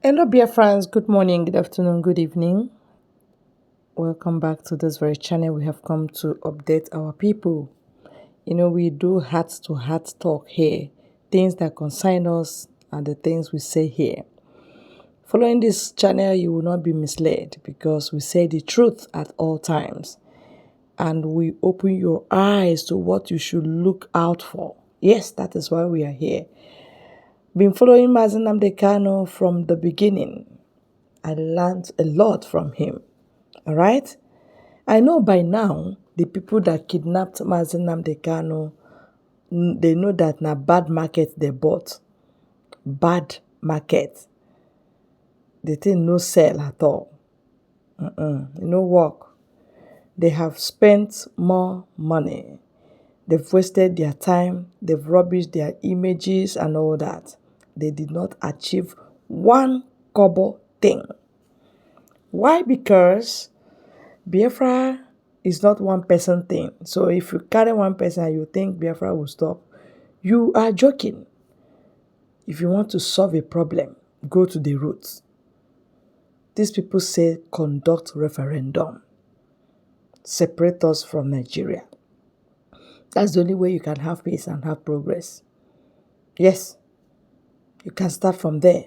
Hello, dear friends. Good morning, good afternoon, good evening. Welcome back to this very channel. We have come to update our people. We do heart to heart talk here. Things that concern us and the things we say here. Following this channel, you will not be misled because we say the truth at all times. And we open your eyes to what you should look out for. Yes, that is why we are here. Been following Nnamdi Kanu from the beginning. I learned a lot from him. All right? I know by now the people that kidnapped Nnamdi Kanu, they know that na bad market they bought. Bad market. The thing no sell at all. No work. They have spent more money. They've wasted their time. They've rubbished their images and all that. They did not achieve one kobo thing. Why? Because Biafra is not one person thing. So if you carry one person and you think Biafra will stop, you are joking. If you want to solve a problem, go to the roots. These people say conduct referendum. Separate us from Nigeria. That's the only way you can have peace and have progress. Yes, you can start from there.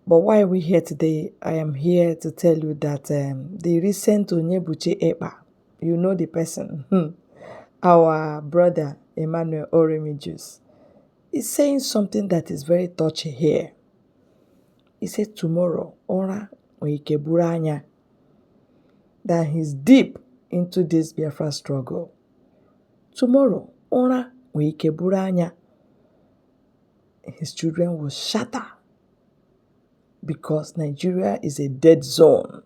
But why are we here today? I am here to tell you that the recent Onyebuchi Ekpa, you know the person, our brother Emmanuel Oremijus, is saying something that is very touchy here. He said tomorrow, Ora Oikeburanya, that he's deep into this Biafra struggle. Tomorrow, Ora Oikeburanya, his children will shatter because Nigeria is a dead zone.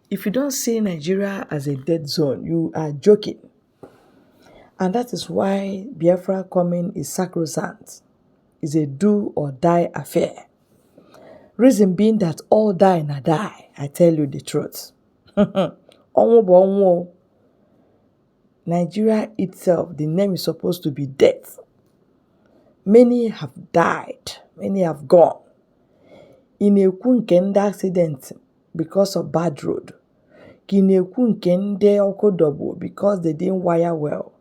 If you don't see Nigeria as a dead zone, you are joking. And that is why Biafra coming is sacrosanct. It's a do or die affair. Reason being that all die na die. I tell you the truth. Nigeria itself, the name is supposed to be death. Many have died. Many have gone. In a nke accident because of bad road. In a nke okodobo because they didn't wire well.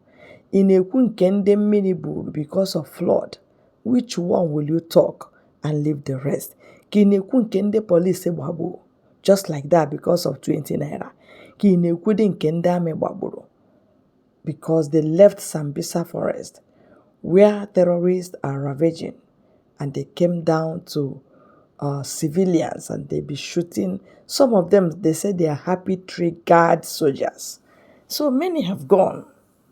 In a nke minibu because of flood. Which one will you talk and leave the rest? Kinekwu nke police gbagbo, just like that because of 20 naira. Kinekwu nke ndị amị gbagburu because they left Sambisa forest where terrorists are ravaging and they came down to civilians and they be shooting. Some of them, they say they are happy tree guard soldiers. So many have gone.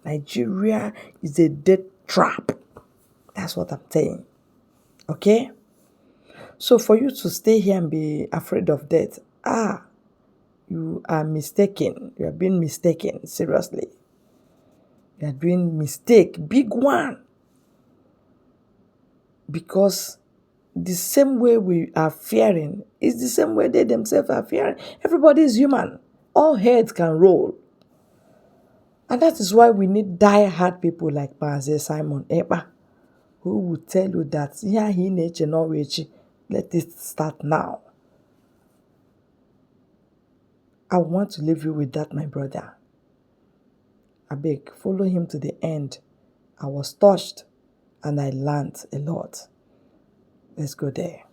Nigeria is a death trap. That's what I'm saying. Okay? So for you to stay here and be afraid of death, you are mistaken. You are being mistaken, seriously. You are doing mistake, big one. Because the same way we are fearing is the same way they themselves are fearing. Everybody is human. All heads can roll. And that is why we need die-hard people like Mazi Simon Ekpa, who will tell you that, let it start now. I want to leave you with that, my brother. I beg, follow him to the end. I was touched and I learned a lot. Let's go there.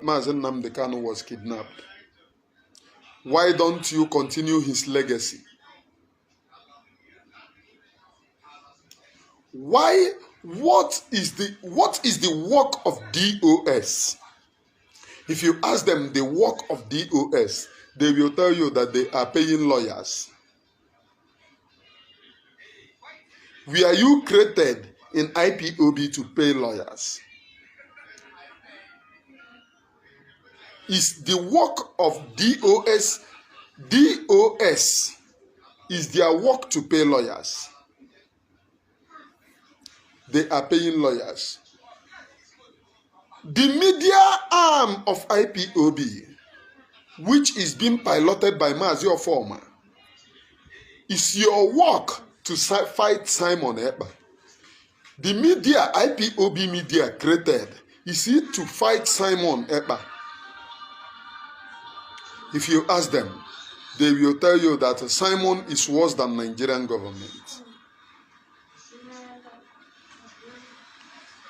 Nnamdi Kanu was kidnapped. Why don't you continue his legacy? Why? What is the work of DOS? If you ask them the work of DOS, they will tell you that they are paying lawyers. Were you created in IPOB to pay lawyers? Is the work of DOS is their work to pay lawyers? They are paying lawyers. The media arm of IPOB, which is being piloted by Mazi Ofoma, is your work to fight Simon Ekpa. The media, IPOB media created Is it to fight Simon Ekpa? If you ask them, they will tell you that Simon is worse than Nigerian government.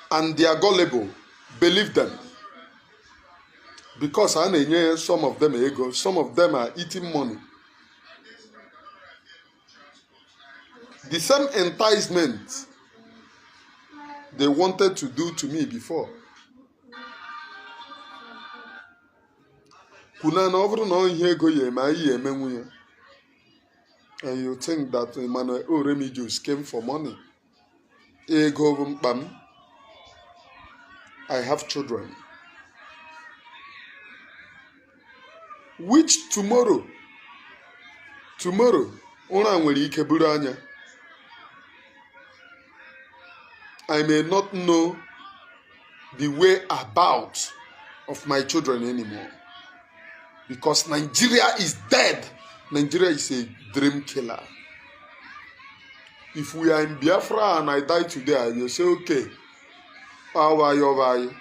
And they are gullible. Believe them. Because some of them are ego, some of them are eating money. The same enticement they wanted to do to me before. And you think that Emmanuel Oremijus came for money. Ego bam. I have children. Which tomorrow, I may not know the way about of my children anymore. Because Nigeria is dead. Nigeria is a dream killer. If we are in Biafra and I die today, I will say, okay, how are you?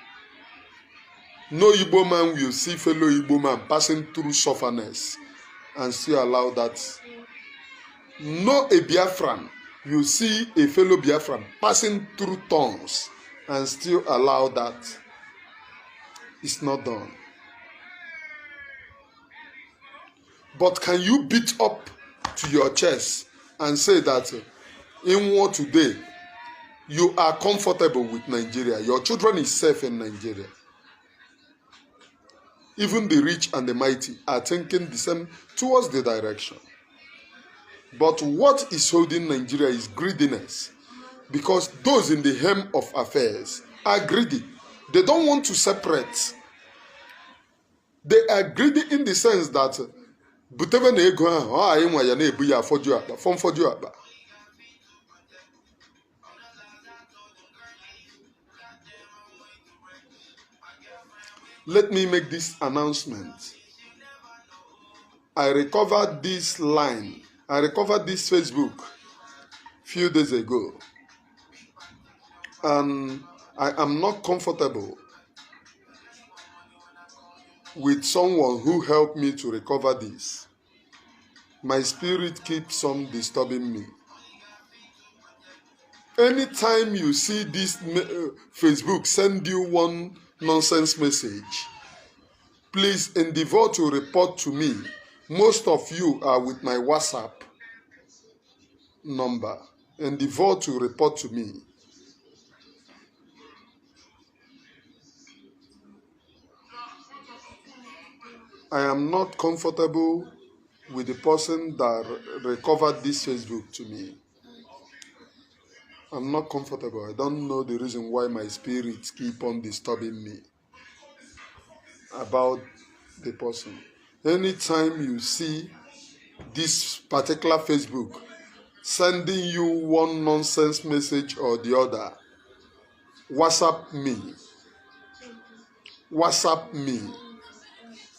No Igbo man will see fellow Igbo man passing through sufferness and still allow that. No a Biafran will see a fellow Biafran passing through thorns and still allow that. It's not done. But can you beat up to your chest and say that in war today, you are comfortable with Nigeria? Your children is safe in Nigeria. Even the rich and the mighty are thinking the same towards the direction. But what is holding Nigeria is greediness. Because those in the helm of affairs are greedy. They don't want to separate. They are greedy in the sense that let me make this announcement. I recovered this line. I recovered this Facebook few days ago. And I am not comfortable with someone who helped me to recover this. My spirit keeps on disturbing me. Anytime you see this Facebook send you one nonsense message, please endeavor to report to me. Most of you are with my WhatsApp number. Endeavor to report to me. I am not comfortable with the person that recovered this Facebook to me. I'm not comfortable. I don't know the reason why my spirits keep on disturbing me about the person. Anytime you see this particular Facebook sending you one nonsense message or the other, WhatsApp me. WhatsApp me.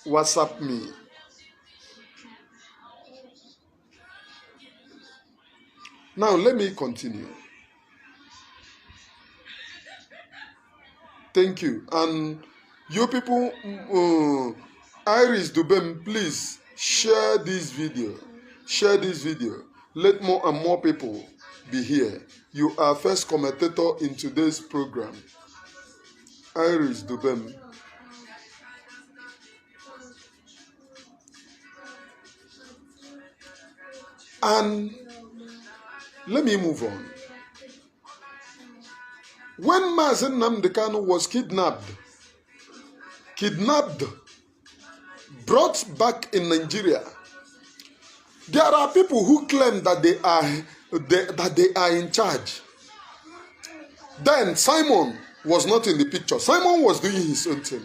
WhatsApp me. Now let me continue. Thank you. And you people, Iris Dubem, please share this video. Share this video. Let more and more people be here. You are first commentator in today's program. Iris Dubem. And let me move on. When Nnamdi Kanu was kidnapped, brought back in Nigeria, there are people who claim that they are in charge. Then Simon was not in the picture. Simon was doing his own thing.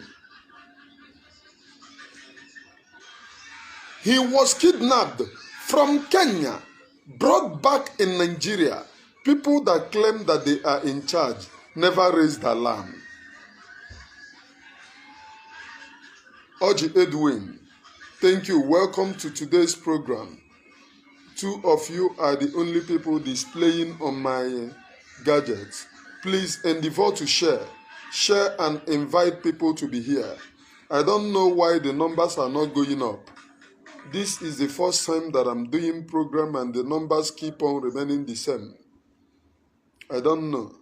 He was kidnapped from Kenya, brought back in Nigeria. People that claim that they are in charge never raised alarm. Oji Edwin, thank you. Welcome to today's program. Two of you are the only people displaying on my gadgets. Please endeavor to share. share and invite people to be here. I don't know why the numbers are not going up. This is the first time that I'm doing program and the numbers keep on remaining the same. I don't know.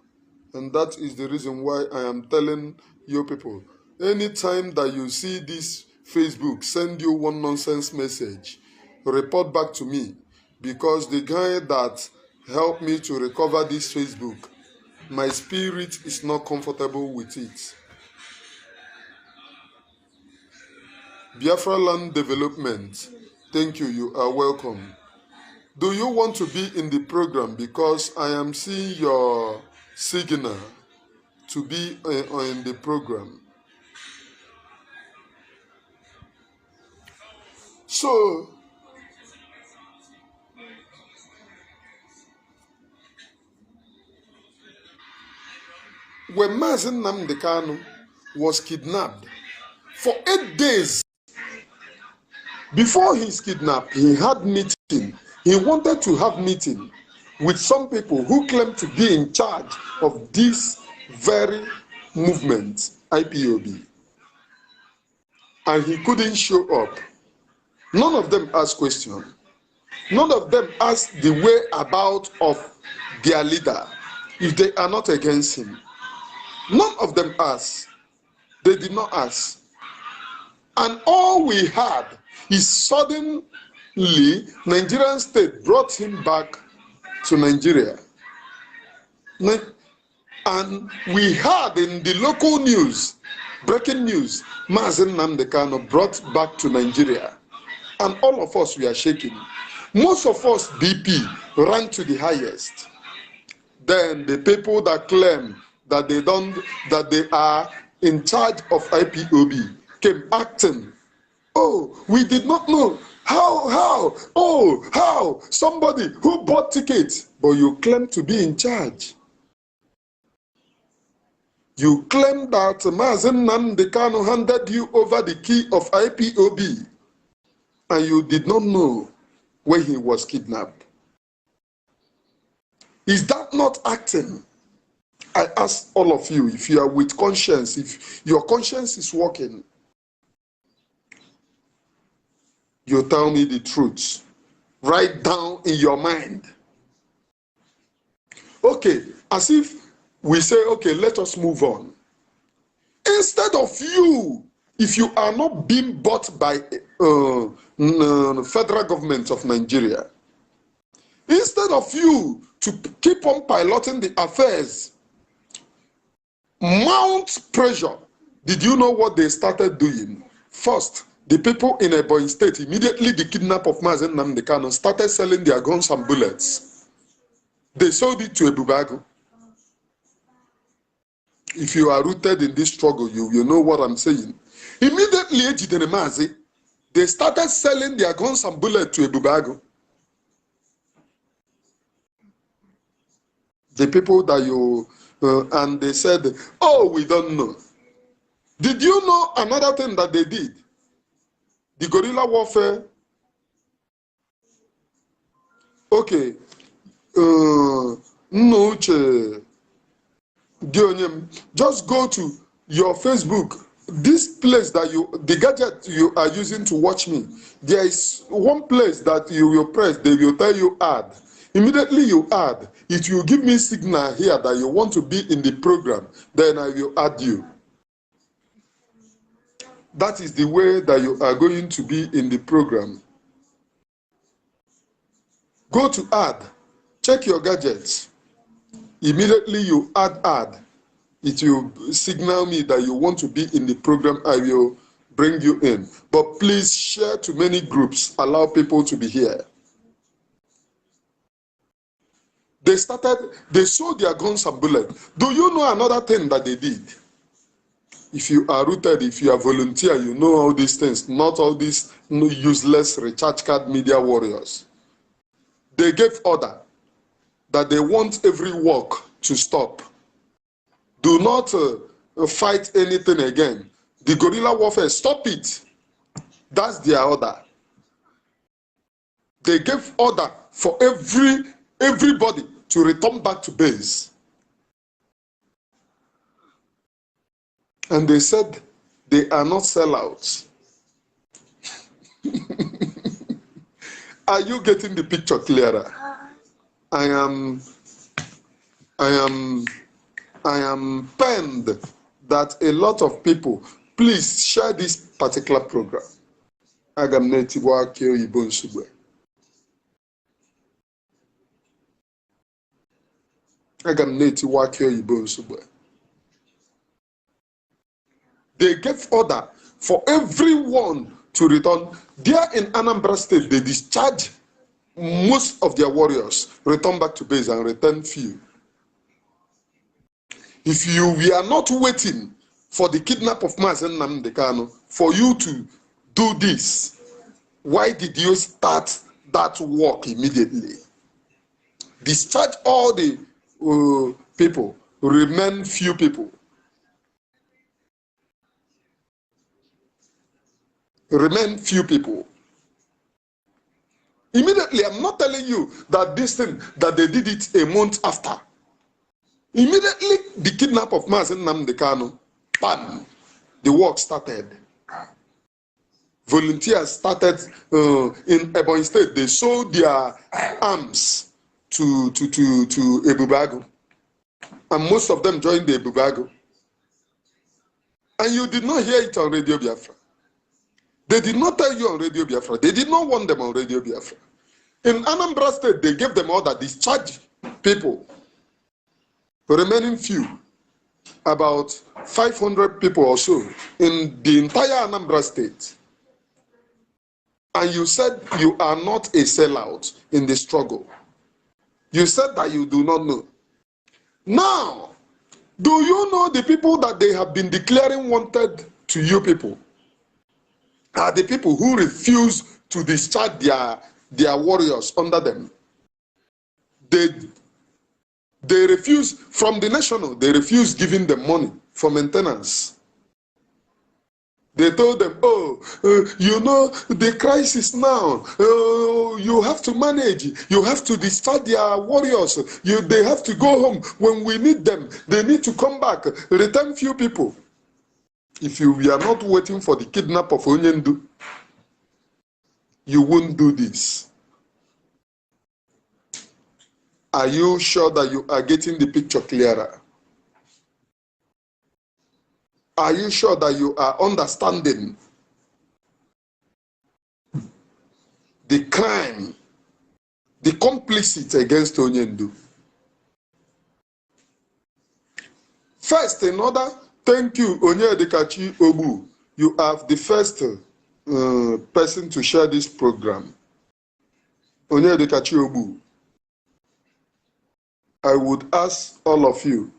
And that is the reason why I am telling you people, anytime that you see this Facebook send you one nonsense message, report back to me, because the guy that helped me to recover this Facebook, my spirit is not comfortable with it. Biafra Land Development, thank you, you are welcome. Do you want to be in the program? Because I am seeing your signal to be in the program. So, when Mazen Nnamdi Kanu was kidnapped, for 8 days before his kidnap, he had meeting. He wanted to have meeting with some people who claimed to be in charge of this very movement, IPOB. And he couldn't show up. None of them asked questions. None of them asked the whereabouts of their leader if they are not against him. None of them asked. They did not ask. And all we had is suddenly Nigerian state brought him back to Nigeria. And we heard in the local news, breaking news, Mazen Nnamdi Kanu brought back to Nigeria. And all of us, we are shaking. Most of us, BP, ran to the highest. Then the people that claim that they are in charge of IPOB came acting. Oh, we did not know. How? Somebody who bought tickets, but you claim to be in charge. You claim that Mazen Nnamdi Kanu handed you over the key of IPOB, and you did not know when he was kidnapped. Is that not acting? I ask all of you, if you are with conscience, if your conscience is working, you tell me the truth. Write down in your mind. Okay, as if we say, okay, let us move on. Instead of you, if you are not being bought by the federal government of Nigeria, instead of you to keep on piloting the affairs, mount pressure. Did you know what they started doing? First, the people in Ebonyi State, immediately the kidnap of Mazen Nnamdi Kanu, started selling their guns and bullets. They sold it to Ebubago. If you are rooted in this struggle, you know what I'm saying. Immediately, they started selling their guns and bullets to Ebubago. The people that you, and they said, oh, we don't know. Did you know another thing that they did? The guerrilla warfare. Okay. No, just go to your Facebook. This place that the gadget you are using to watch me, there is one place that you will press, they will tell you add. Immediately you add, it will give me signal here that you want to be in the program, then I will add you. That is the way that you are going to be in the program. Go to add, check your gadgets. Immediately you add. It will signal me that you want to be in the program. I will bring you in. But please share to many groups. Allow people to be here. They sold their guns and bullets. Do you know another thing that they did? If you are rooted, if you are volunteer, you know all these things, not all these useless recharge card media warriors. They gave order that they want every work to stop. Do not fight anything again. The guerrilla warfare, stop it. That's their order. They gave order for everybody to return back to base. And they said they are not sellouts. Are you getting the picture clearer? I am pained that a lot of people, please share this particular program. Agam netibo aki oyibo nsugbe. Agam netibo aki oyibo nsugbe. They gave order for everyone to return. There in Anambra State, they discharged most of their warriors, return back to base and return few. If we are not waiting for the kidnap of Nnamdi Kanu for you to do this, why did you start that work immediately? Discharge all the people, remain few people. Remain few people. Immediately, I'm not telling you that this thing, that they did it a month after. Immediately, the kidnap of Nnamdi Kanu, bam, the work started. Volunteers started in Ebonyi State. They sold their arms to Ebubago. And most of them joined the Ebubago. And you did not hear it on Radio Biafra. They did not tell you on Radio Biafra. They did not want them on Radio Biafra. In Anambra State, they gave them order, discharge people. Remaining few, about 500 people or so in the entire Anambra State. And you said you are not a sellout in the struggle. You said that you do not know. Now, do you know the people that they have been declaring wanted to you people? Are the people who refuse to discharge their warriors under them. They refuse, from the national, they refuse giving them money for maintenance. They told them, you know, the crisis now, you have to manage, you have to discharge their warriors, they have to go home when we need them, they need to come back, return few people. If you are not waiting for the kidnap of Onyendu, you won't do this. Are you sure that you are getting the picture clearer? Are you sure that you are understanding the crime, the complicit against Onyendu? First, thank you, Onyedikachi Obu. You are the first person to share this program. Onyedikachi Obu. I would ask all of you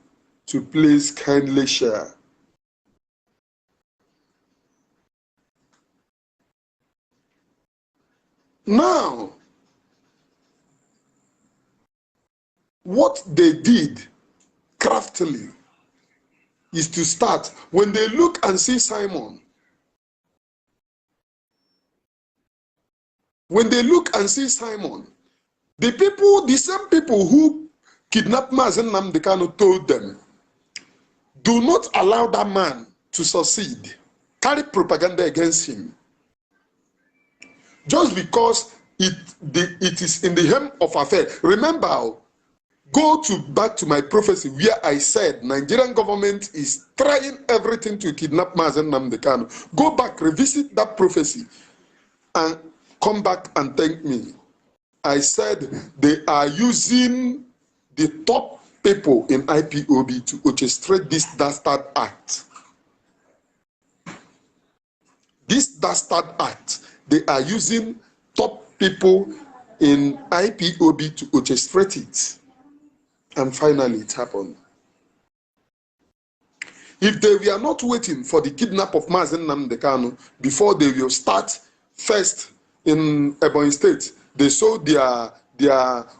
to please kindly share. Now, what they did craftily is to start, when they look and see Simon, the people, the same people who kidnapped Nnamdi Kanu told them, do not allow that man to succeed. Carry propaganda against him. Just because it is in the hem of affair. Remember, go back to my prophecy where I said Nigerian government is trying everything to kidnap Nnamdi Kanu. Go back, revisit that prophecy, and come back and thank me. I said they are using the top people in IPOB to orchestrate this dastard act. This dastard act, they are using top people in IPOB to orchestrate it. And finally, it happened. If they were not waiting for the kidnap of Nnamdi Kanu before they will start first in Ebonyi State, they sold their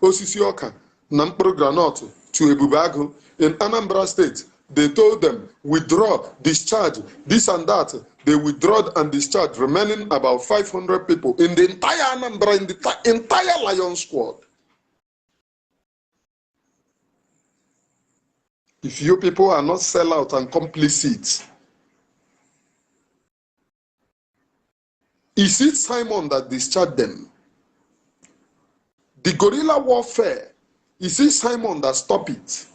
Osisi Nampro Granot to Ebubago. In Anambra State, they told them, withdraw, discharge, this and that. They withdrew and discharged, remaining about 500 people in the entire Anambra, in the entire Lion Squad. If you people are not sellout and complicit, Is it Simon that discharged them? The guerrilla warfare, is it Simon that stopped it?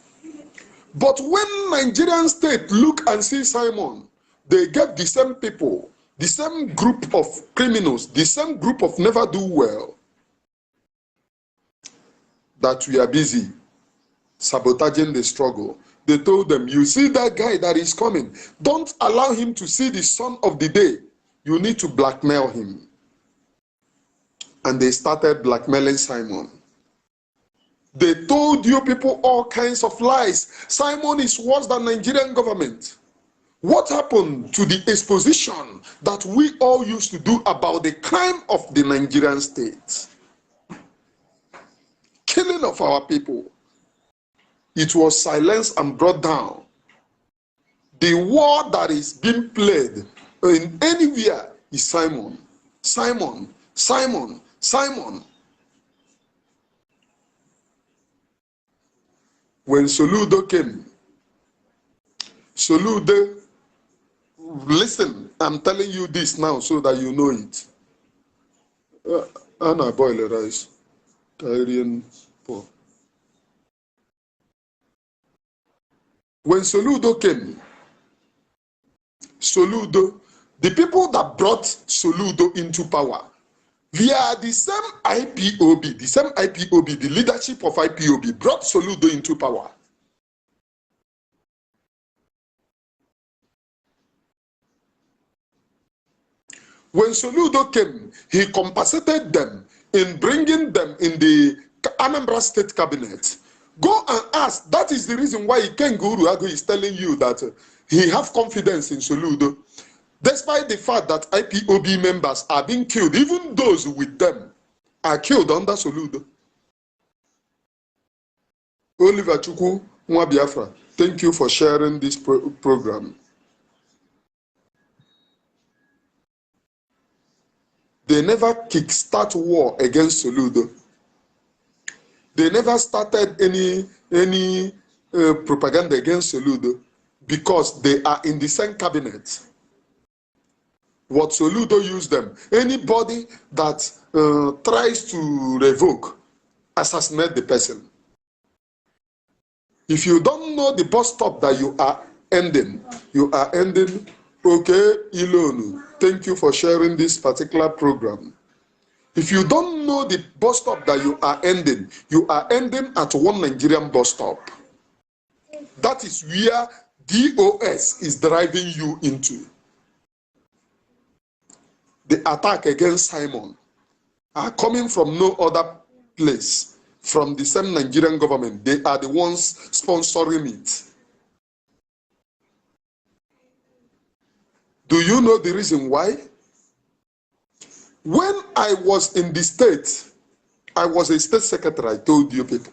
But when Nigerian state look and see Simon, they get the same people, the same group of criminals, the same group of never do well, that we are busy sabotaging the struggle. They told them, you see that guy that is coming, don't allow him to see the sun of the day. You need to blackmail him. And they started blackmailing Simon. They told you people all kinds of lies. Simon is worse than Nigerian government. What happened to the exposition that we all used to do about the crime of the Nigerian state? Killing of our people. It was silenced and brought down. The war that is being played in anywhere is Simon. Simon, Simon, Simon. When Soludo came, Soludo, listen, I'm telling you this now so that you know it. Anna boil the rice. Tyrian poor. When Soludo came, Soludo, the people that brought Soludo into power, they are the same IPOB, the leadership of IPOB brought Soludo into power. When Soludo came, he compensated them in bringing them in the Anambra State Cabinet. Go and ask. That is the reason why Ken Guru is telling you that he have confidence in Soludo. Despite the fact that IPOB members are being killed, even those with them are killed under Soludo. Oliver Chukwu Nwabiafra, thank you for sharing this program. They never kickstart war against Soludo. They never started any propaganda against Soludo because they are in the same cabinet. What Soludo used them. Anybody that tries to revoke, assassinate the person. If you don't know the bus stop that you are ending, okay, Ilonu, thank you for sharing this particular program. If you don't know the bus stop that you are ending at one Nigerian bus stop. That is where DOS is driving you into. The attack against Simon are coming from no other place, from the same Nigerian government. They are the ones sponsoring it. Do you know the reason why? When I was in the state, I was a state secretary, I told you people.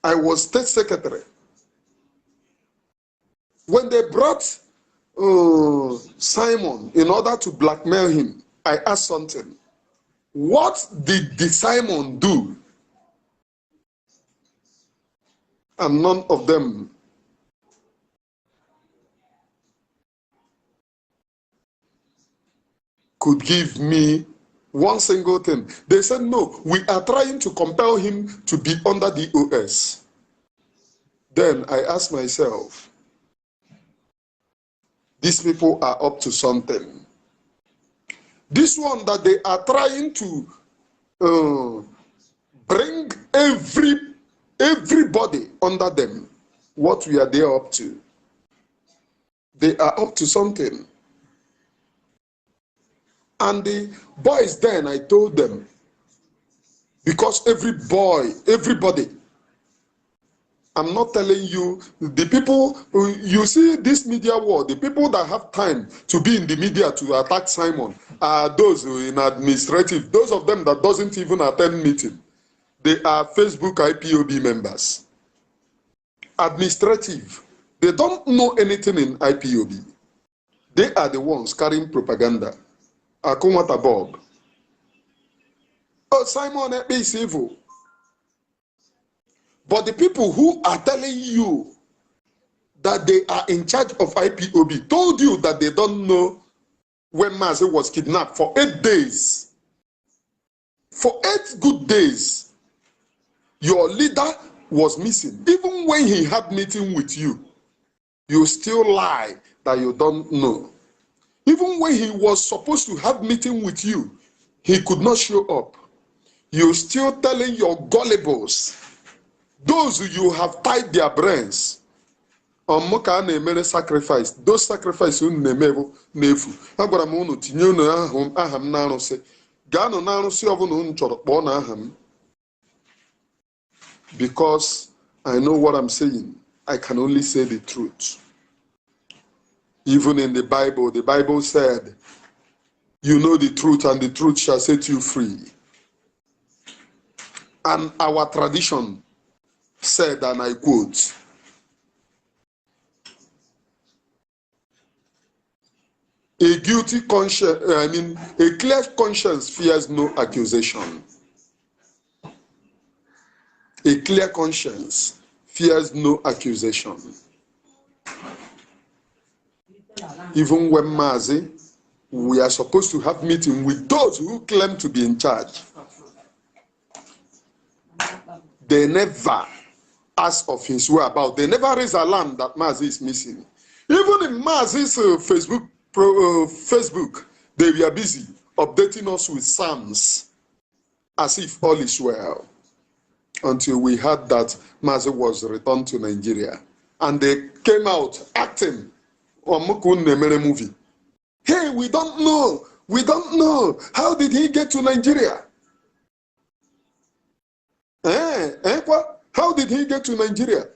I was state secretary. When they brought Simon in order to blackmail him, I asked something. What did the Simon do? And none of them could give me one single thing. They said, no, we are trying to compel him to be under the OS. Then I asked myself, these people are up to something. This one that they are trying to bring everybody under them, what we are there up to. They are up to something. And the boys then, I told them, because everybody, I'm not telling you, the people, you see this media war, the people that have time to be in the media to attack Simon are those in administrative, those of them that doesn't even attend meeting. They are Facebook IPOB members. Administrative, they don't know anything in IPOB. They are the ones carrying propaganda. Akumata Bob. Oh, Simon Ekpa is evil. But the people who are telling you that they are in charge of IPOB told you that they don't know when Mazi was kidnapped for 8 days. For 8 good days, your leader was missing. Even when he had meeting with you, you still lie that you don't know. Even when he was supposed to have meeting with you, he could not show up. You still telling your gullibles, those who you have tied their brains. Sacrifice. Those sacrifices nefu. Agwara m unu tinye unu aha m na arụsị. Gaanụ na arụsị ọbụla unu chọrọ kpọọ na aha m. Because I know what I'm saying. I can only say the truth. Even in the Bible said, you know the truth and the truth shall set you free. And our tradition said, and I quote, a guilty conscience, a clear conscience fears no accusation. A clear conscience fears no accusation. Even when Mazi, we are supposed to have meeting with those who claim to be in charge. They never ask of his whereabouts. They never raise alarm that Mazi is missing. Even in Mazi's Facebook, they were busy updating us with psalms as if all is well. Until we heard that Mazi was returned to Nigeria. And they came out acting on Mukunnemere movie. Hey, we don't know. We don't know. How did he get to Nigeria? Ekpa, how did he get to Nigeria?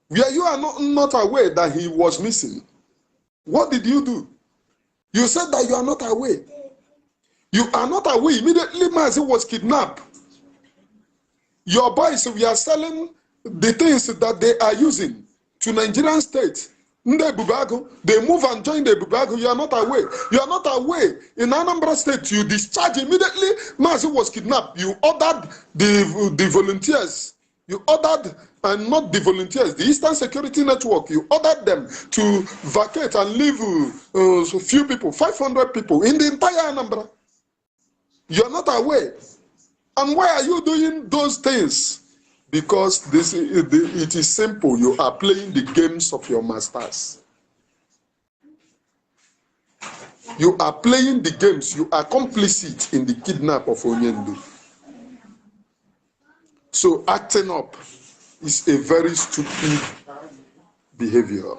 Where you are not aware that he was missing. What did you do? You said that you are not aware. You are not aware. Immediately Mazi was kidnapped. Your boys, we are selling the things that they are using to Nigerian state. They move and join the Bubago. You are not aware. You are not aware. In Anambra State, you discharge immediately. Mazi was kidnapped. You ordered the volunteers. You ordered, and not the volunteers, the Eastern Security Network. You ordered them to vacate and leave a few people, 500 people in the entire Anambra. You are not aware. And why are you doing those things? Because it is simple. You are playing the games of your masters. You are playing the games. You are complicit in the kidnap of Onyendu. So acting up is a very stupid behavior.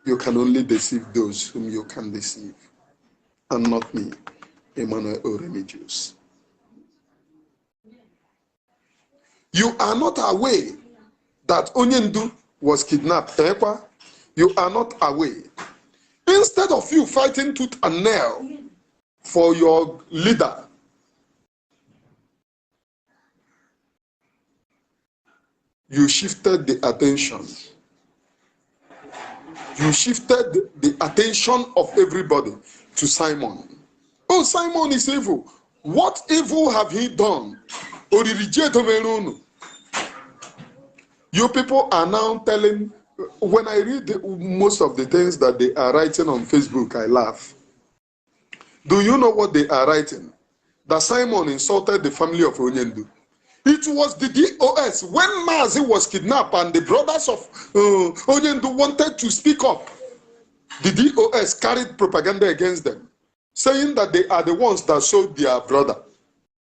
You can only deceive those whom you can deceive. And not me, Emmanuel Oremigius. You are not aware that Onyendu was kidnapped. Ekpa, you are not aware. Instead of you fighting tooth and nail for your leader, you shifted the attention. You shifted the attention of everybody to Simon. Oh, Simon is evil. What evil have he done? You people are now telling, when I read most of the things that they are writing on Facebook, I laugh. Do you know what they are writing? That Simon insulted the family of Onyendu. It was the DOS. When Mazi was kidnapped and the brothers of Onyendu wanted to speak up, the DOS carried propaganda against them, saying that they are the ones that sold their brother.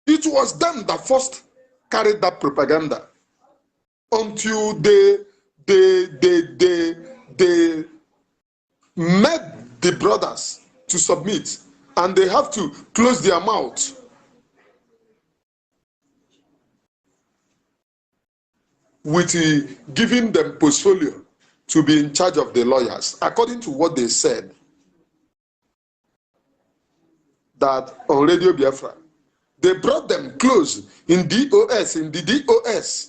It was them that first carried that propaganda until they made the brothers to submit, and they have to close their mouth. With giving them portfolio to be in charge of the lawyers, according to what they said, that on Radio Biafra, they brought them close in DOS, in the DOS.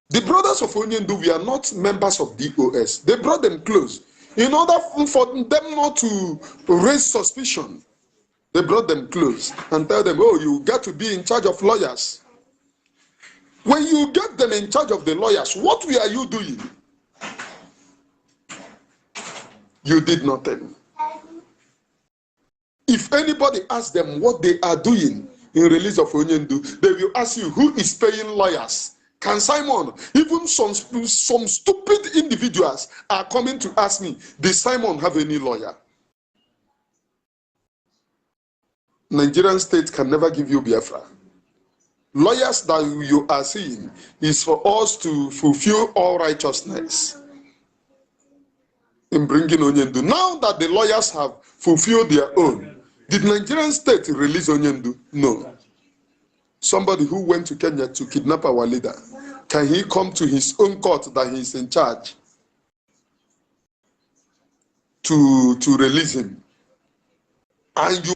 The brothers of Onyendu were not members of DOS. They brought them close. In order for them not to raise suspicion, they brought them close and tell them, oh, you got to be in charge of lawyers. When you get them in charge of the lawyers, what were you doing? You did nothing. If anybody asks them what they are doing in release of Onyendu, they will ask you who is paying lawyers. Can Simon, even some stupid individuals are coming to ask me, did Simon have any lawyer? Nigerian state can never give you Biafra. Lawyers that you are seeing is for us to fulfill all righteousness in bringing Onyendu. Now that the lawyers have fulfilled their own, did Nigerian state release Onyendu? No. Somebody who went to Kenya to kidnap our leader, can he come to his own court that he is in charge to release him? And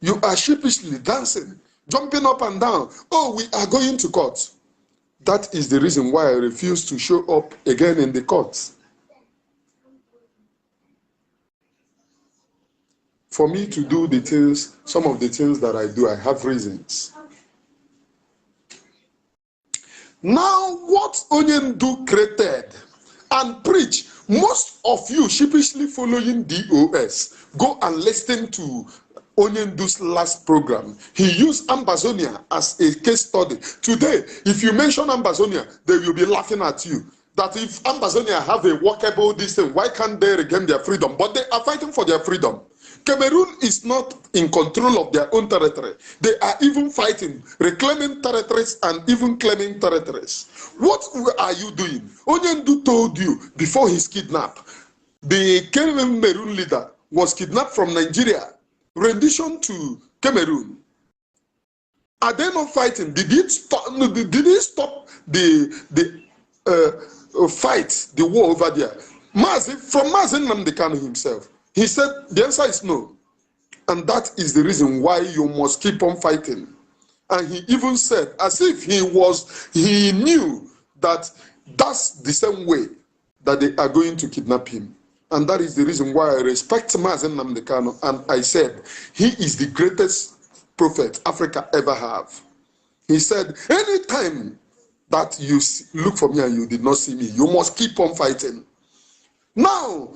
you are sheepishly dancing, jumping up and down. Oh, we are going to court. That is the reason why I refuse to show up again in the courts. For me to do the things, some of the things that I do, I have reasons. Now, what Onyendu created and preach, most of you sheepishly following DOS, go and listen to Onyendu's last program. He used Ambazonia as a case study. Today, if you mention Ambazonia, they will be laughing at you. That if Ambazonia have a workable distance, why can't they regain their freedom? But they are fighting for their freedom. Cameroon is not in control of their own territory. They are even fighting, reclaiming territories and even claiming territories. What are you doing? Onyendu told you before his kidnap, the Cameroon leader was kidnapped from Nigeria, rendition to Cameroon. Are they not fighting? Did it stop? Did it stop the fight, the war over there? From Nnamdi Kanu himself, he said the answer is no. And that is the reason why you must keep on fighting. And he even said, as if he knew that that's the same way that they are going to kidnap him. And that is the reason why I respect Nnamdi Kanu. And I said, he is the greatest prophet Africa ever have. He said, anytime that you look for me and you did not see me, you must keep on fighting. Now,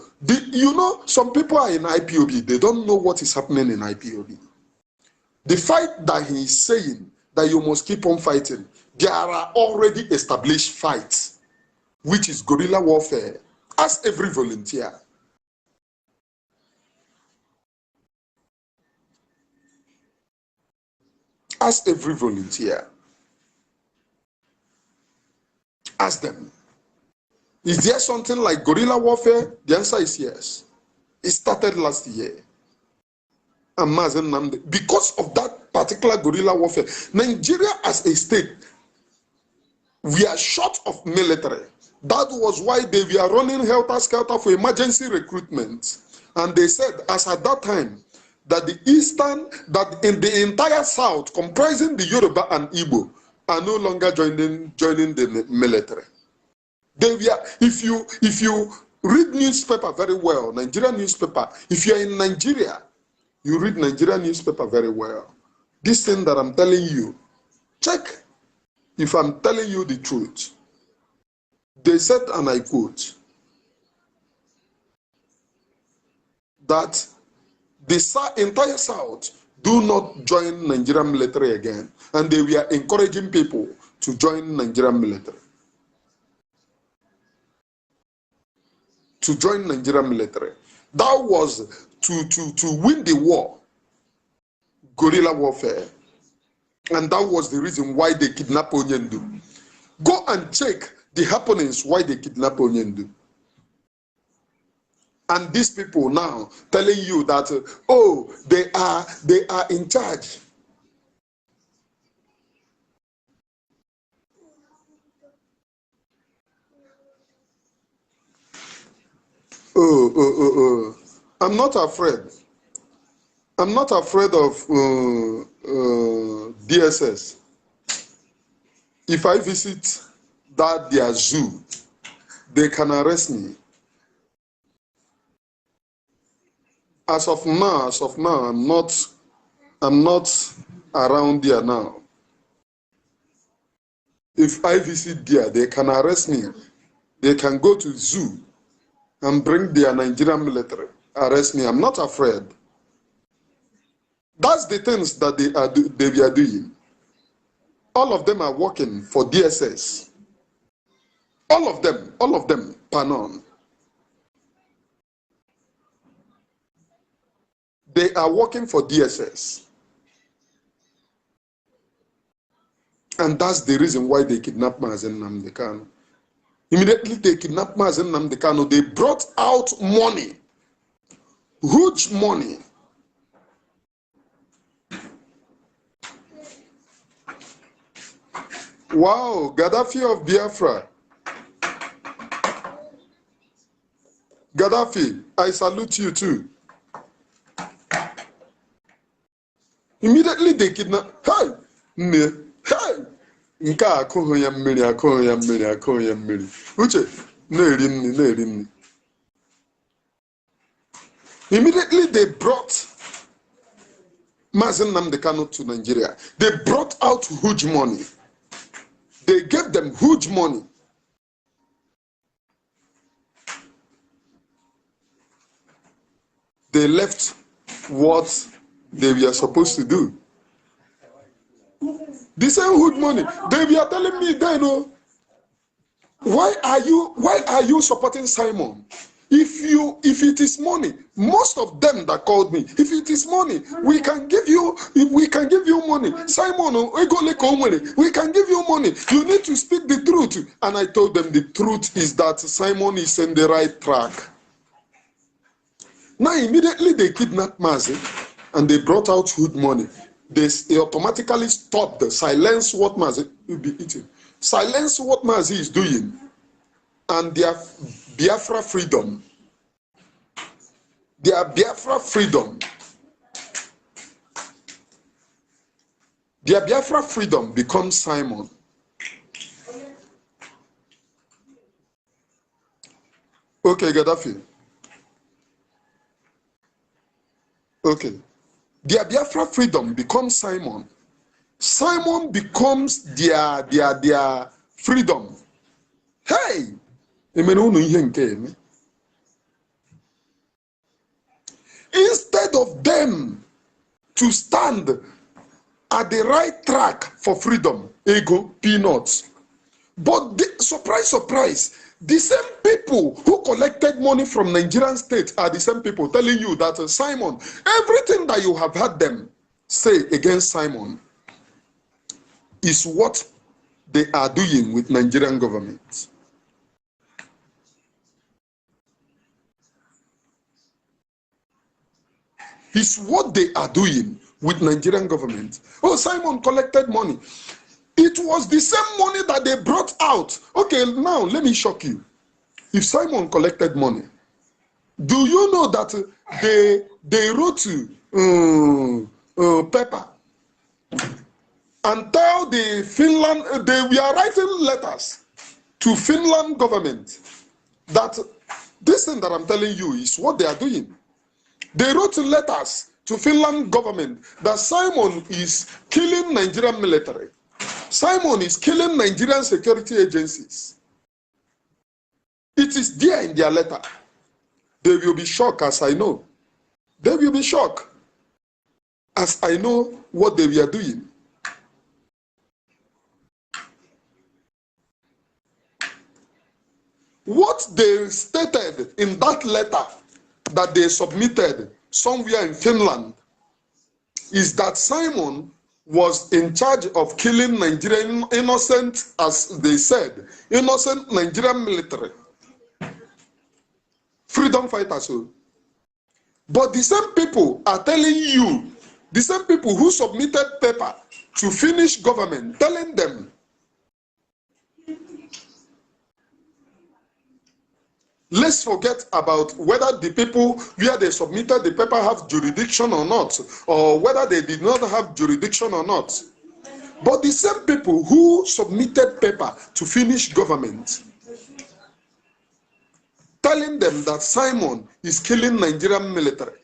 some people are in IPOB. They don't know what is happening in IPOB. The fight that he is saying that you must keep on fighting, there are already established fights, which is guerrilla warfare. Ask every volunteer. Ask every volunteer. Ask them. Is there something like guerrilla warfare? The answer is yes. It started last year. And Nnamdi, because of that particular guerrilla warfare, Nigeria as a state, we are short of military. That was why they were running helter-skelter for emergency recruitment. And they said, as at that time, that that in the entire South, comprising the Yoruba and Igbo, are no longer joining the military. They were, if you read newspaper very well, Nigerian newspaper, if you are in Nigeria, you read Nigerian newspaper very well. This thing that I'm telling you, check if I'm telling you the truth. They said, and I quote, that the entire South do not join Nigerian military again. And they were encouraging people to join Nigerian military. To join Nigerian military. That was to win the war, guerrilla warfare. And that was the reason why they kidnapped Onyendu. Go and check the happenings why they kidnapped Onyendu. And these people now telling you that, oh, they are in charge. Oh. I'm not afraid. I'm not afraid of DSS. If I visit their zoo, they can arrest me. As of now, I'm not around there now. If I visit there, they can arrest me. They can go to zoo and bring their Nigerian military, arrest me. I'm not afraid. That's the things that they are doing. All of them are working for DSS. All of them, Panon. They are working for DSS. And that's the reason why they kidnapped Mazen Nnamdi Kanu. Immediately they kidnapped Mazen Nnamdi Kanu. They brought out money, huge money. Wow, Gaddafi of Biafra. Gaddafi, I salute you too. Immediately they kidnapped. Hey! Hey! Nke a akụghị ya mmiri, akụghị ya mmiri, akụghị ya mmiri. Uche, na-eri nri, na-eri nri. Immediately they brought Mazen Nnamdi Kanu to Nigeria. They brought out huge money. They gave them huge money. They left what they were supposed to do. The same huge money. They were telling me, they know, why are you supporting Simon? If it is money, most of them that called me, if it is money, we can give you money. Simon, we can give you money. You need to speak the truth. And I told them the truth is that Simon is in the right track. Now immediately they kidnapped Mazi and they brought out huge money. They automatically stopped, silence what Mazi will be eating. Silence what Mazi is doing. And their Biafra freedom. Their Biafra freedom. Their Biafra freedom becomes Simon. Okay, Gaddafi. Okay. Their Biafra freedom becomes Simon. Simon becomes their freedom. Hey! Instead of them to stand at the right track for freedom, ego, peanuts. But surprise, surprise, the same people who collected money from Nigerian state are the same people telling you that Simon, everything that you have heard them say against Simon is what they are doing with Nigerian government. It's what they are doing with Nigerian government. Oh, Simon collected money. It was the same money that they brought out. Okay, now let me shock you. If Simon collected money, do you know that they wrote to Pepper and tell the Finland, they were writing letters to Finland government that this thing that I'm telling you is what they are doing. They wrote letters to Finland government that Simon is killing Nigerian military. Simon is killing Nigerian security agencies. It is there in their letter. They will be shocked, as I know. They will be shocked as I know what they were doing. What they stated in that letter that they submitted somewhere in Finland is that Simon was in charge of killing Nigerian innocent, as they said, innocent Nigerian military. Freedom fighters. But the same people are telling you, the same people who submitted paper to Finnish government, telling them, let's forget about whether the people where they submitted the paper have jurisdiction or not, or whether they did not have jurisdiction or not. But the same people who submitted paper to Finnish government, telling them that Simon is killing Nigerian military,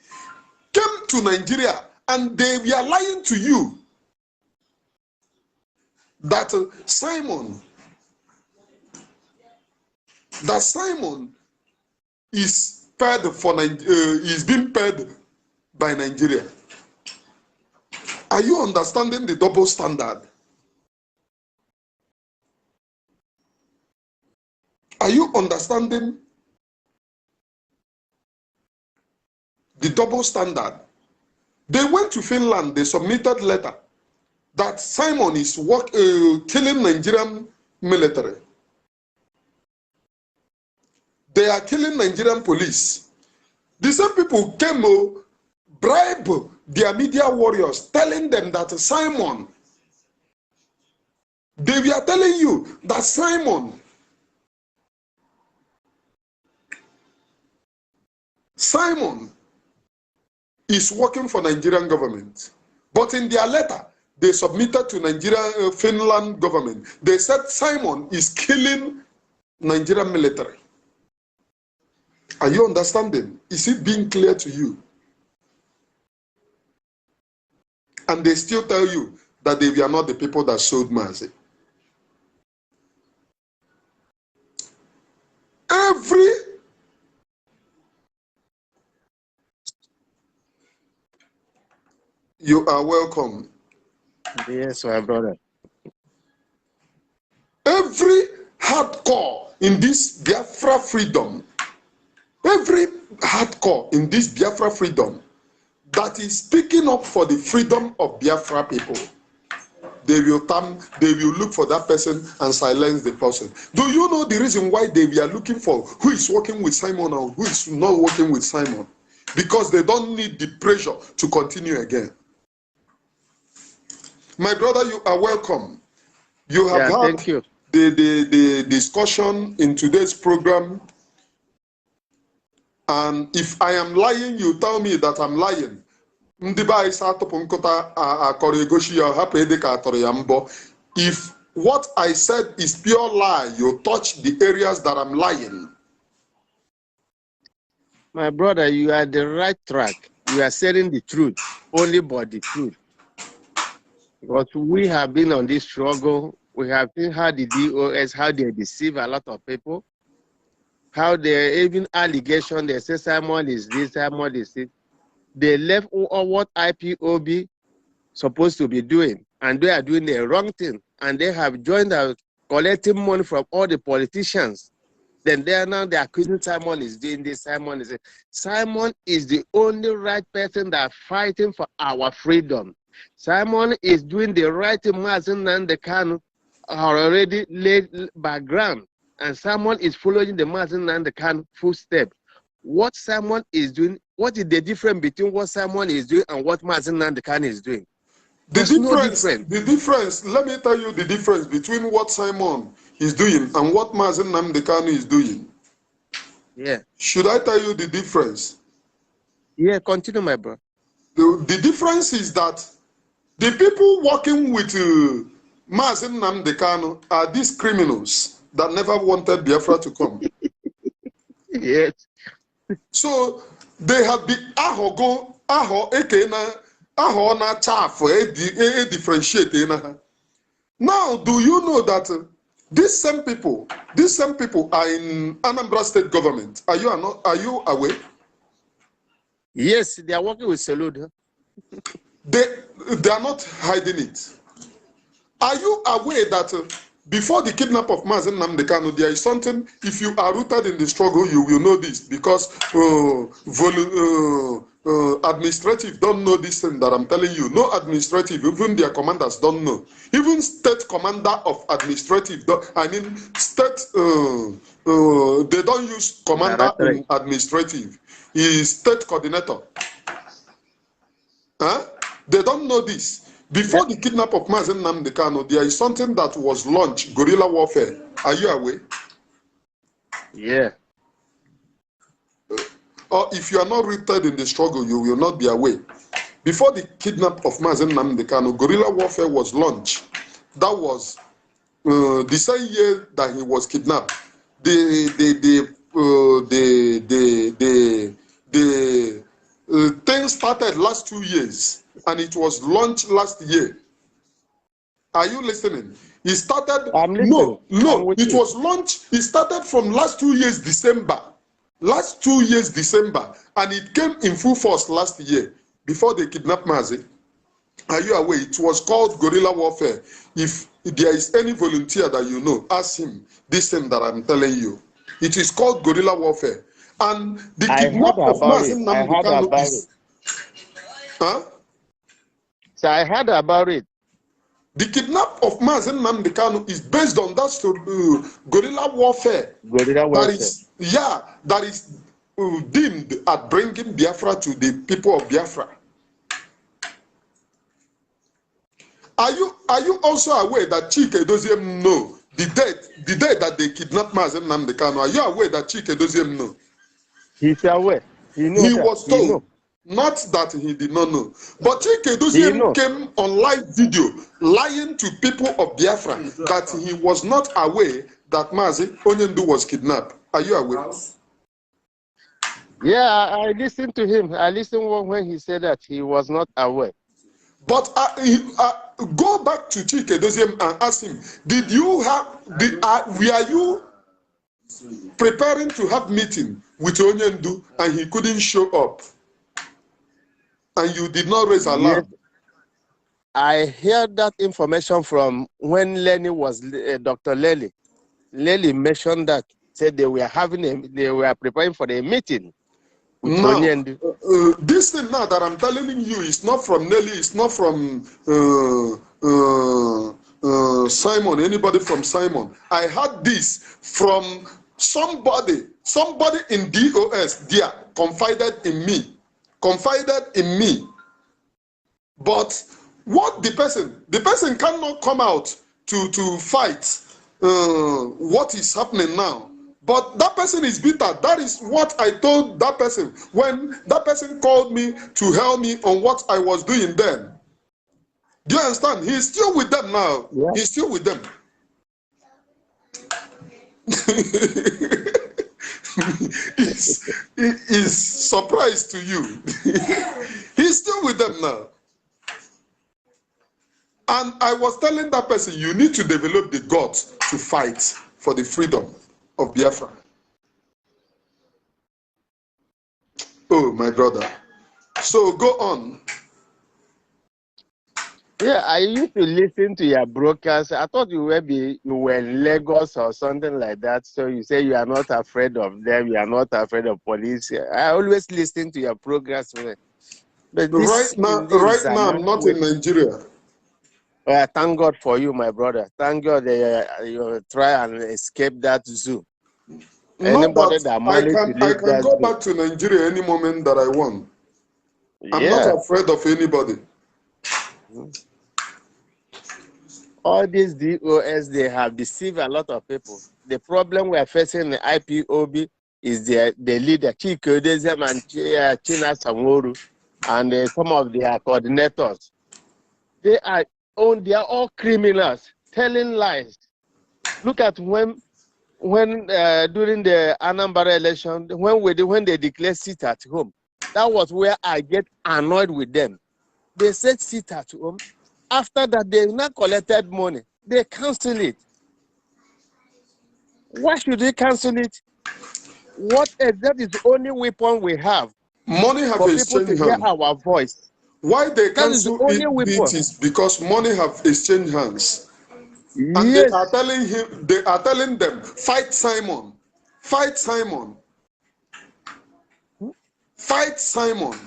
came to Nigeria and they were lying to you that Simon that Simon is paid for is being paid by Nigeria. Are you understanding the double standard? Are you understanding the double standard? They went to Finland, they submitted letter that Simon is killing Nigerian military. They are killing Nigerian police. The same people came bribe their media warriors, telling them that Simon, they were telling you that Simon is working for Nigerian government. But in their letter, they submitted to Nigerian Finland government. They said Simon is killing Nigerian military. Are you understanding? Is it being clear to you? And they still tell you that they were not the people that sold Mazi. You are welcome. Yes, my brother. Every hardcore in this Biafra freedom, every hardcore in this Biafra freedom that is speaking up for the freedom of Biafra people, they will look for that person and silence the person. Do you know the reason why they were looking for who is working with Simon and who is not working with Simon? Because they don't need the pressure to continue again. My brother, you are welcome. You have had thank you. The discussion in today's program. And if I am lying, you tell me that I'm lying. If what I said is pure lie, you touch the areas that I'm lying. My brother, you are the right track. You are saying the truth, only but the truth. Because we have been on this struggle. We have seen how the DOS, how they deceive a lot of people. How they even allegation, they say Simon is this, Simon is this. They left what IPOB supposed to be doing, and they are doing the wrong thing. And they have joined out collecting money from all the politicians. Then they are accusing Simon is doing this, Simon is it. Simon is the only right person that fighting for our freedom. Simon is doing the right thing. Nnamdi Kanu are already laid background, and Simon is following the Nnamdi Kanu footstep. What Simon is doing, what is the difference between what Simon is doing and what Nnamdi Kanu is doing? There's no difference. The difference, let me tell you the difference between what Simon is doing and what Nnamdi Kanu is doing. Yeah. Should I tell you the difference? Yeah, continue, my bro. The difference is that the people working with Nnamdi Kanu are these criminals that never wanted Biafra to come. Yes. So they have been differentiate. Now, do you know that these same people are in Anambra State government? Are you aware? Yes, they are working with sellouts. They are not hiding it. Are you aware that before the kidnap of Nnamdi Kanu, there is something, if you are rooted in the struggle, you will know this, because administrative don't know this thing that I'm telling you. No administrative, even their commanders don't know. Even state commander of administrative, state, they don't use commander in administrative. He is state coordinator. Huh? They don't know this. Before the kidnap of Nnamdi Kanu, there is something that was launched, guerrilla warfare. Are you aware? Yeah. Or if you are not rooted in the struggle, you will not be aware. Before the kidnap of Nnamdi Kanu, guerrilla warfare was launched. That was the same year that he was kidnapped. The thing started last 2 years, and it was launched last year. Are you listening? It started. I'm listening. No, I'm no. with It you. was launched. It started from last 2 years December. Last 2 years December, and it came in full force last year before they kidnapped Mazi. Are you aware? It was called guerrilla warfare. If there is any volunteer that you know, ask him this thing that I'm telling you. It is called guerrilla warfare. And the I kidnap heard of about Mazi it. I Nnamdi heard Kanu about it. is, huh? So I heard about it. The kidnap of Mazi Nnamdi Kanu is based on that guerrilla warfare. Guerrilla That warfare. is, yeah, that is deemed at bringing Biafra to the people of Biafra. Are you also aware that Chike Doziem know the day that they kidnapped Mazi Nnamdi Kanu? Are you aware that Chike Doziem know? He's aware. He knows He that. was He knows. told, not that he did not know. But Chike He Doziem knows. came on live video lying to people of Biafra that he was not aware that Mazi Onyendu was kidnapped. Are you aware? Yeah, I listened to him. I listened when he said that he was not aware. But go back to Chike Doziem and ask him, were you preparing to have meeting with Onyendu and he couldn't show up? And you did not raise Yes, alarm? I heard that information from when Lenny was Dr. Lely. Lely mentioned that, said they were preparing for a meeting with Now, Onyendu. this thing now that I'm telling you is not from Nelly, it's not from Simon, anybody from Simon. I had this from somebody in DOS there confided in me. But what the person cannot come out to fight what is happening now. But that person is bitter. That is what I told that person when that person called me to help me on what I was doing then. Do you understand? He's still with them now. Yeah. He's still with them. He's surprised to you. He's still with them now. And I was telling that person, you need to develop the guts to fight for the freedom of Biafra. Oh, my brother. So go on. Yeah, I used to listen to your broadcast. I thought you were in Lagos or something like that. So you say you are not afraid of them. You are not afraid of police. I always listen to your progress. But Right these days right are now, not I'm not in waking. Nigeria. Thank God for you, my brother. Thank God you try and escape that zoo. Not Anybody that that managed to I leave can that go zoo. back to Nigeria any moment that I want. I'm not Yeah. afraid of anybody. All these DOS, they have deceived a lot of people. The problem we are facing in the IPOB is the leader, Chike Dezem and China Samoru, and some of their coordinators. They are all criminals, telling lies. Look at when during the Anambra election, when they declare sit at home, that was where I get annoyed with them. They said sit at home. After that, they now collected money. They cancel it. Why should they cancel it? That is the only weapon we have Money have for people to exchanged hear hands. our voice. Why they That is the cancel only it weapon. is because money have exchanged hands. And they are Yes. telling them, fight Simon. Fight Simon. Fight Simon.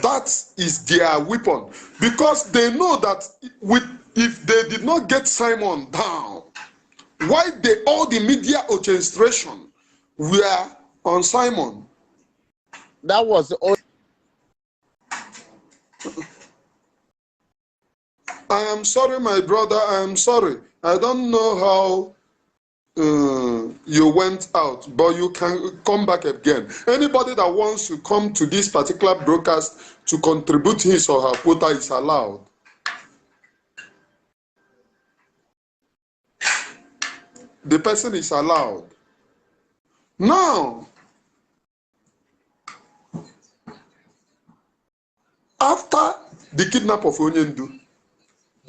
That is their weapon. Because they know that if they did not get Simon down, why all the media orchestration were on Simon? That was the only. I am sorry, my brother. I am sorry. I don't know how you went out, but you can come back again. Anybody that wants to come to this particular broadcast to contribute his or her quota is allowed. The person is allowed. Now, after the kidnap of Onyendu,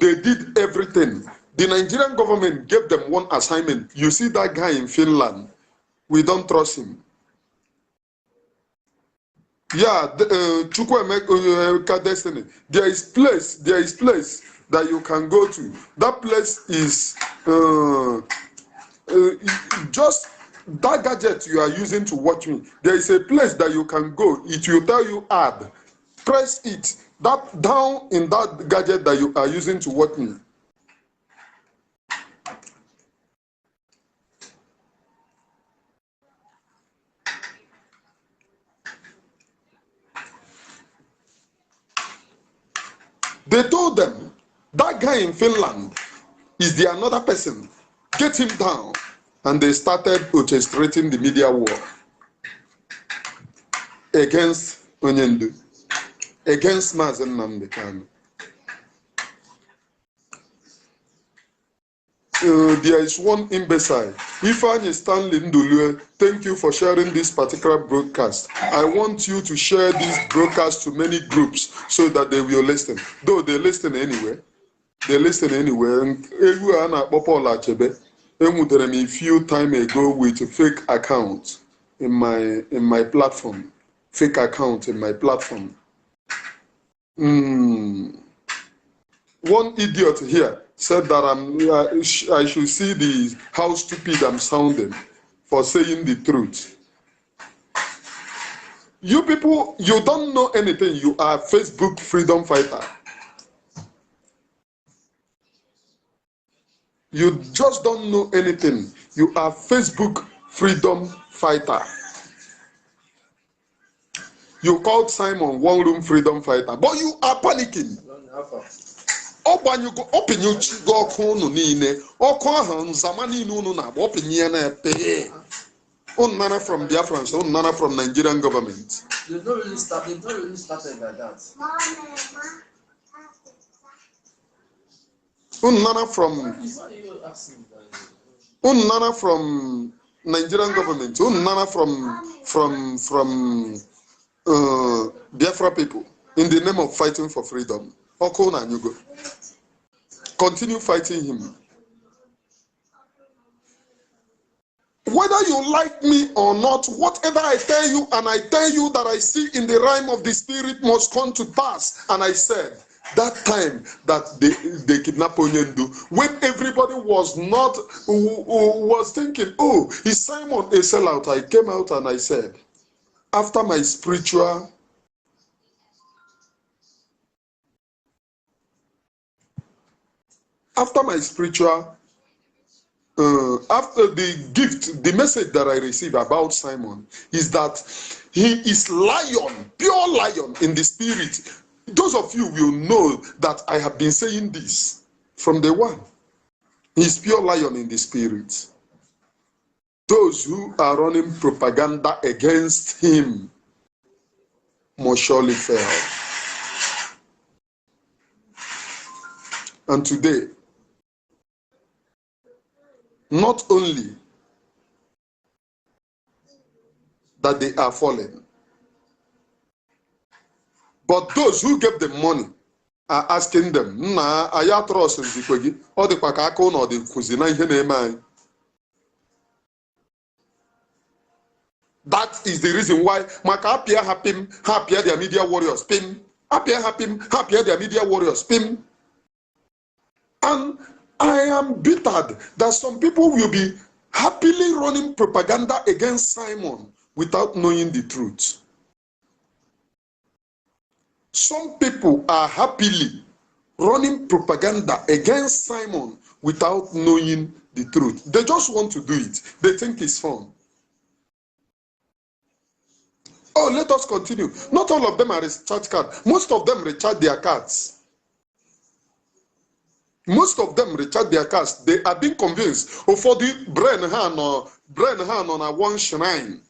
They did everything. The Nigerian government gave them one assignment. You see that guy in Finland, we don't trust him. Yeah, Destiny. There is place that you can go to. That place is just that gadget you are using to watch me. There is a place that you can go. It will tell you add. Press it. That down in that gadget that you are using to watch me. They told them that guy in Finland is the another person. Get him down. And they started orchestrating the media war against Onyendu, against Nnamdi Kanu. There is one imbecile. Ifeanyi Stanley Ndulue, thank you for sharing this particular broadcast. I want you to share this broadcast to many groups so that they will listen. Though they listen anyway. They listen anyway. A few time ago with a fake account in my platform. Fake account in my platform. One idiot here said that I should see how stupid I'm sounding for saying the truth. You people, you don't know anything. You are Facebook freedom fighter. You just don't know anything. You are Facebook freedom fighter. You called Simon one room freedom fighter, but you are panicking. Open you go open you go kono nine or kohan zamani no na open na pay. Nana from Biafran, Nana from Nigerian government. They've not really started like that. Nana from Nigerian government. Nana from Biafra people in the name of fighting for freedom. Okona and you go. Continue fighting him. Whether you like me or not, whatever I tell you, and I tell you that I see in the realm of the spirit must come to pass. And I said, that time that they kidnapped Onyendu, when everybody was not, was thinking, oh, is Simon a sellout? I came out and I said, after my spiritual, after the gift, the message that I received about Simon is that he is lion, pure lion in the spirit. Those of you will know that I have been saying this from day one. He is pure lion in the spirit. Those who are running propaganda against him must surely fail. And today, not only that they are fallen, but those who gave them money are asking them, "Nah, aya trust in the or the pakako or the kuzina ihe." That is the reason why Maka happy their media warriors, pim, happy their media warriors, pim. And I am bittered that some people will be happily running propaganda against Simon without knowing the truth. Some people are happily running propaganda against Simon without knowing the truth. They just want to do it. They think it's fun. Oh, let us continue. Not all of them are recharge cards. Most of them recharge their cards. Most of them recharge their cards. They are being convinced for the brain hand on a one shrine.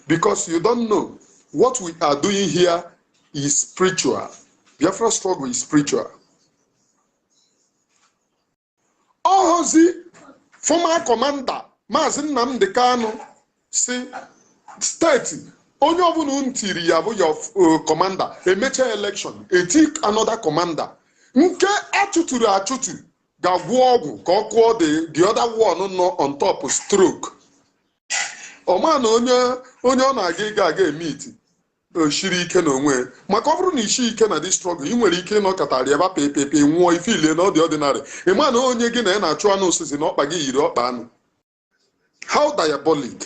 Because you don't know what we are doing here is spiritual. Biafra struggle is spiritual. Oh, the former commander, Nnamdi Kanu, say, state onye ọbụla unu tiri ya bụ your commander emecha election etik another commander nke achụtụrụ achụtụ ga-agwụ ọgwụ ka ọ kụọ the other one nọ on top stroke ọma na onye ọ na-aga aga emiti oshiri ike n'onwe maka ọ bụrụ na isi ike na dị struggle ị nwere ike ịnọkọtara ebe pepepe nwụọ ife ile na ọ dị ọdịnarị ịma na onye gị na ya na-achụ anụ osisi na ọkpa gị yiri ọkpa anụ. How diabolic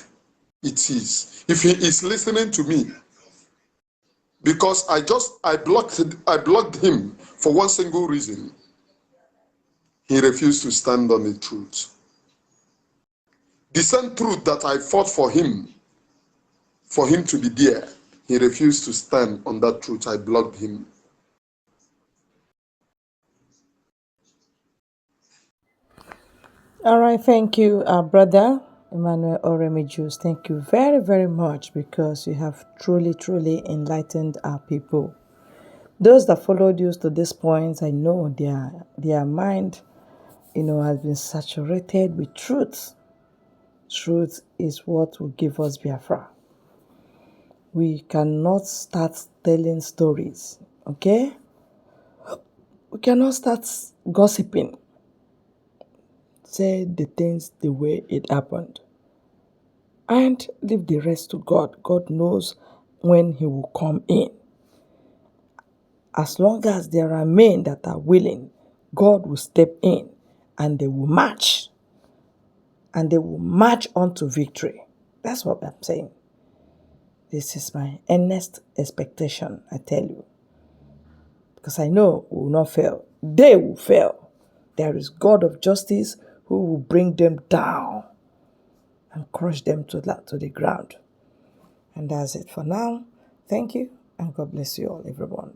it is if he is listening to me because I blocked him for one single reason. He refused to stand on the truth. The same truth that I fought for him to be there. He refused to stand on that truth. I blocked him. All right, thank you, brother Emmanuel Oremijus. Thank you very, very much because you have truly, truly enlightened our people. Those that followed you to this point, I know their mind, has been saturated with truth. Truth is what will give us Biafra. We cannot start telling stories, okay? We cannot start gossiping. Say the things the way it happened. And leave the rest to God. God knows when He will come in. As long as there are men that are willing, God will step in and they will march. And they will march on to victory. That's what I'm saying. This is my earnest expectation, I tell you. Because I know we will not fail. They will fail. There is God of justice who will bring them down and crush them to the ground. And that's it for now. Thank you, and God bless you all, everyone.